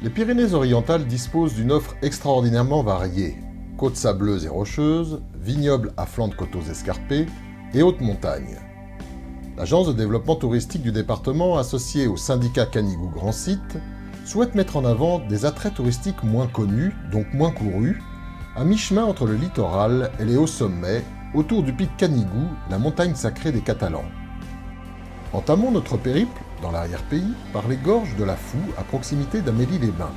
Les Pyrénées-Orientales disposent d'une offre extraordinairement variée. Côtes sableuses et rocheuses, vignobles à flanc de coteaux escarpés et hautes montagnes. L'agence de développement touristique du département, associée au syndicat Canigou Grand Site, souhaite mettre en avant des attraits touristiques moins connus, donc moins courus, à mi-chemin entre le littoral et les hauts sommets, autour du pic Canigou, la montagne sacrée des Catalans. Entamons notre périple, dans l'arrière-pays, par les gorges de la Foue, à proximité d'Amélie-les-Bains.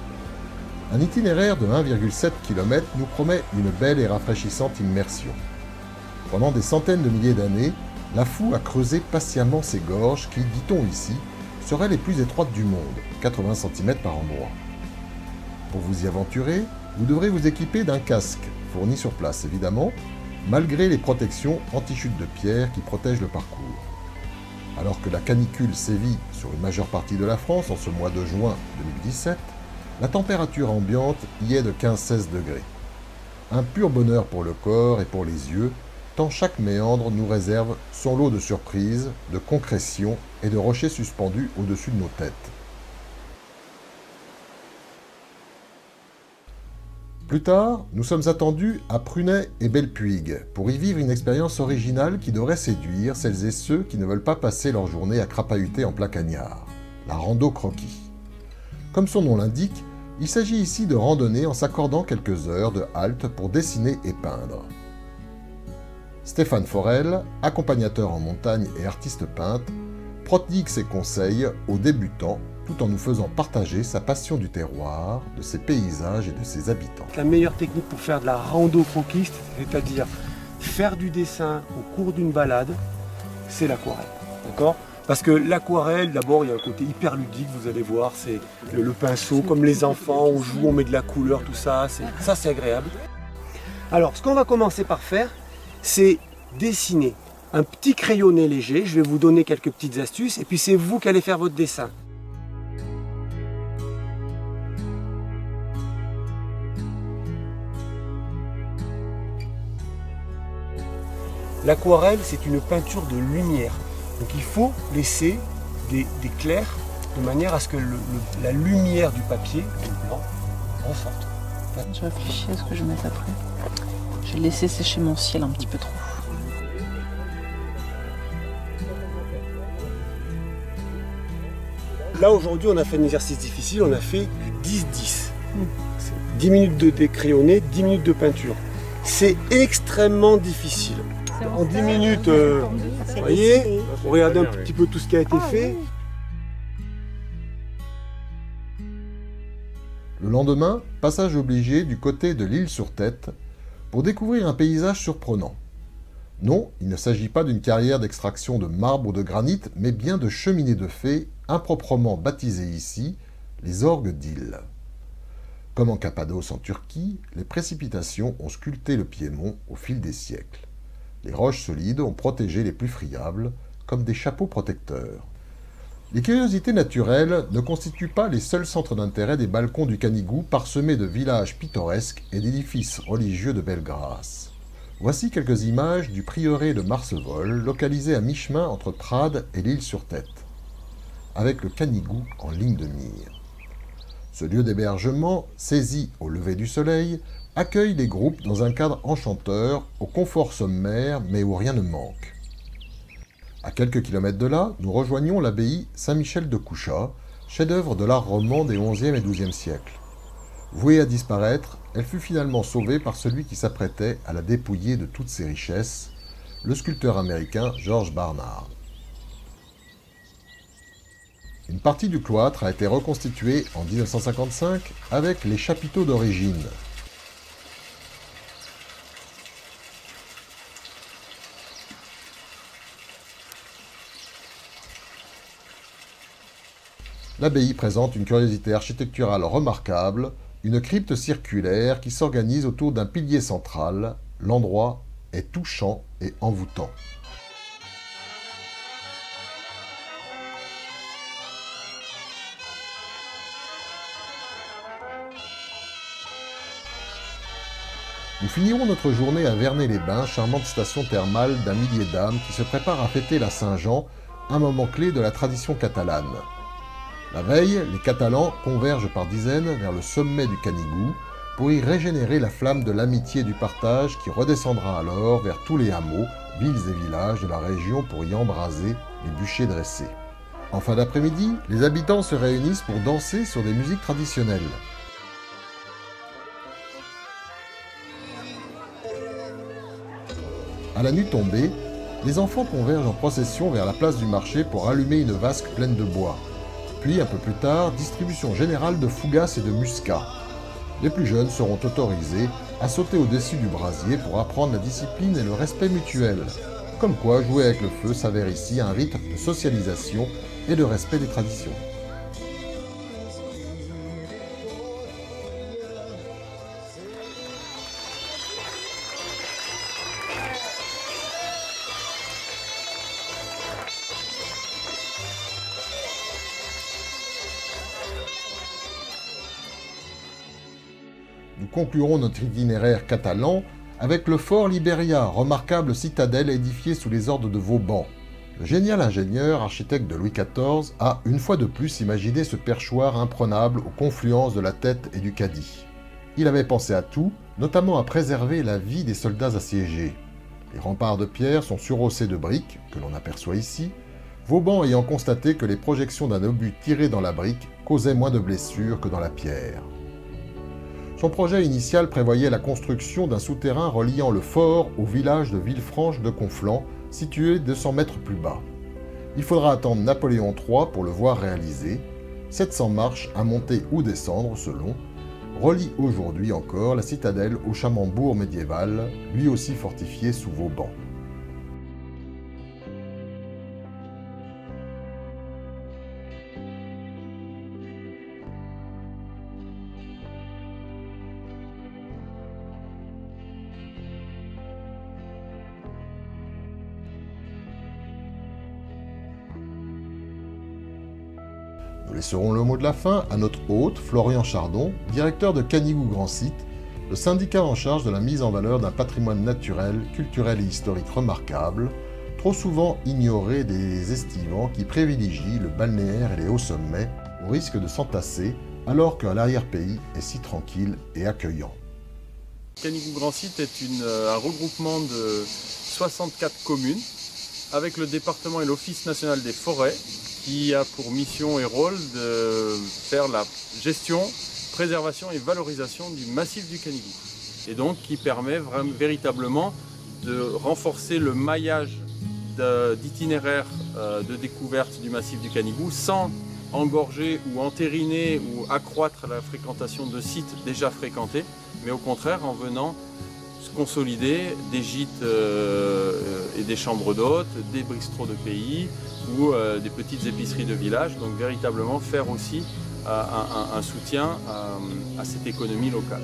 Un itinéraire de 1,7 km nous promet une belle et rafraîchissante immersion. Pendant des centaines de milliers d'années, la Foue a creusé patiemment ces gorges qui, dit-on ici, seraient les plus étroites du monde, 80 cm par endroit. Pour vous y aventurer, vous devrez vous équiper d'un casque, fourni sur place évidemment, malgré les protections anti-chute de pierre qui protègent le parcours. Alors que la canicule sévit sur une majeure partie de la France en ce mois de juin 2017, la température ambiante y est de 15-16 degrés. Un pur bonheur pour le corps et pour les yeux, tant chaque méandre nous réserve son lot de surprises, de concrétions et de rochers suspendus au-dessus de nos têtes. Plus tard, nous sommes attendus à Prunay et Belpuig pour y vivre une expérience originale qui devrait séduire celles et ceux qui ne veulent pas passer leur journée à crapahuter en plein cagnard, la rando croquis. Comme son nom l'indique, il s'agit ici de randonner en s'accordant quelques heures de halte pour dessiner et peindre. Stéphane Forel, accompagnateur en montagne et artiste peintre, prodigue ses conseils aux débutants tout en nous faisant partager sa passion du terroir, de ses paysages et de ses habitants. La meilleure technique pour faire de la rando croquiste, c'est-à-dire faire du dessin au cours d'une balade, c'est l'aquarelle. D'accord ? Parce que l'aquarelle, d'abord, il y a un côté hyper ludique, vous allez voir, c'est le pinceau, comme les enfants, on joue, on met de la couleur, tout ça, c'est agréable. Alors, ce qu'on va commencer par faire, c'est dessiner un petit crayonné léger. Je vais vous donner quelques petites astuces, et puis c'est vous qui allez faire votre dessin. L'aquarelle, c'est une peinture de lumière. Donc il faut laisser des clairs de manière à ce que la lumière du papier, le blanc, ressorte. Je réfléchis à ce que je vais mettre après. Je vais laisser sécher mon ciel un petit peu trop. Là aujourd'hui on a fait un exercice difficile, on a fait du 10-10. 10 minutes de décrayonné, 10 minutes de peinture. C'est extrêmement difficile. En 10 minutes, vous voyez, on regarde un petit peu tout ce qui a été fait. Le lendemain, passage obligé du côté de l'Île-sur-Tête pour découvrir un paysage surprenant. Non, il ne s'agit pas d'une carrière d'extraction de marbre ou de granit, mais bien de cheminées de fées, improprement baptisées ici, les orgues d'île. Comme en Cappadoce en Turquie, les précipitations ont sculpté le Piémont au fil des siècles. Les roches solides ont protégé les plus friables, comme des chapeaux protecteurs. Les curiosités naturelles ne constituent pas les seuls centres d'intérêt des balcons du Canigou parsemés de villages pittoresques et d'édifices religieux de belle grâce. Voici quelques images du prieuré de Marcevol, localisé à mi-chemin entre Prades et l'Île-sur-Tête, avec le Canigou en ligne de mire. Ce lieu d'hébergement, saisi au lever du soleil, accueille les groupes dans un cadre enchanteur, au confort sommaire, mais où rien ne manque. À quelques kilomètres de là, nous rejoignons l'abbaye Saint-Michel de Couchat, chef-d'œuvre de l'art roman des XIe et XIIe siècles. Vouée à disparaître, elle fut finalement sauvée par celui qui s'apprêtait à la dépouiller de toutes ses richesses, le sculpteur américain George Barnard. Une partie du cloître a été reconstituée en 1955 avec les chapiteaux d'origine. L'abbaye présente une curiosité architecturale remarquable, une crypte circulaire qui s'organise autour d'un pilier central. L'endroit est touchant et envoûtant. Nous finirons notre journée à Vernet-les-Bains, charmante station thermale d'un millier d'âmes qui se prépare à fêter la Saint-Jean, un moment clé de la tradition catalane. La veille, les Catalans convergent par dizaines vers le sommet du Canigou pour y régénérer la flamme de l'amitié et du partage qui redescendra alors vers tous les hameaux, villes et villages de la région pour y embraser les bûchers dressés. En fin d'après-midi, les habitants se réunissent pour danser sur des musiques traditionnelles. À la nuit tombée, les enfants convergent en procession vers la place du marché pour allumer une vasque pleine de bois. Puis, un peu plus tard, distribution générale de fougasses et de muscat. Les plus jeunes seront autorisés à sauter au-dessus du brasier pour apprendre la discipline et le respect mutuel. Comme quoi, jouer avec le feu s'avère ici un rite de socialisation et de respect des traditions. Nous conclurons notre itinéraire catalan avec le fort Libéria, remarquable citadelle édifiée sous les ordres de Vauban. Le génial ingénieur, architecte de Louis XIV, a une fois de plus imaginé ce perchoir imprenable aux confluences de la Tête et du Cadix. Il avait pensé à tout, notamment à préserver la vie des soldats assiégés. Les remparts de pierre sont surhaussés de briques, que l'on aperçoit ici, Vauban ayant constaté que les projections d'un obus tiré dans la brique causaient moins de blessures que dans la pierre. Son projet initial prévoyait la construction d'un souterrain reliant le fort au village de Villefranche de Conflans, situé 200 mètres plus bas. Il faudra attendre Napoléon III pour le voir réalisé. 700 marches à monter ou descendre selon, relient aujourd'hui encore la citadelle au Chamembourg médiéval, lui aussi fortifié sous Vauban. Nous laisserons le mot de la fin à notre hôte, Florian Chardon, directeur de Canigou Grand Site, le syndicat en charge de la mise en valeur d'un patrimoine naturel, culturel et historique remarquable, trop souvent ignoré des estivants qui privilégient le balnéaire et les hauts sommets, au risque de s'entasser, alors que l'arrière-pays est si tranquille et accueillant. Canigou Grand Site est un regroupement de 64 communes, avec le département et l'Office national des forêts, qui a pour mission et rôle de faire la gestion, préservation et valorisation du massif du Canigou. Et donc qui permet véritablement de renforcer le maillage d'itinéraires de découverte du massif du Canigou sans engorger ou entériner ou accroître la fréquentation de sites déjà fréquentés, mais au contraire en venant consolider des gîtes et des chambres d'hôtes, des bistrots de pays ou des petites épiceries de village, donc véritablement faire aussi un soutien à cette économie locale.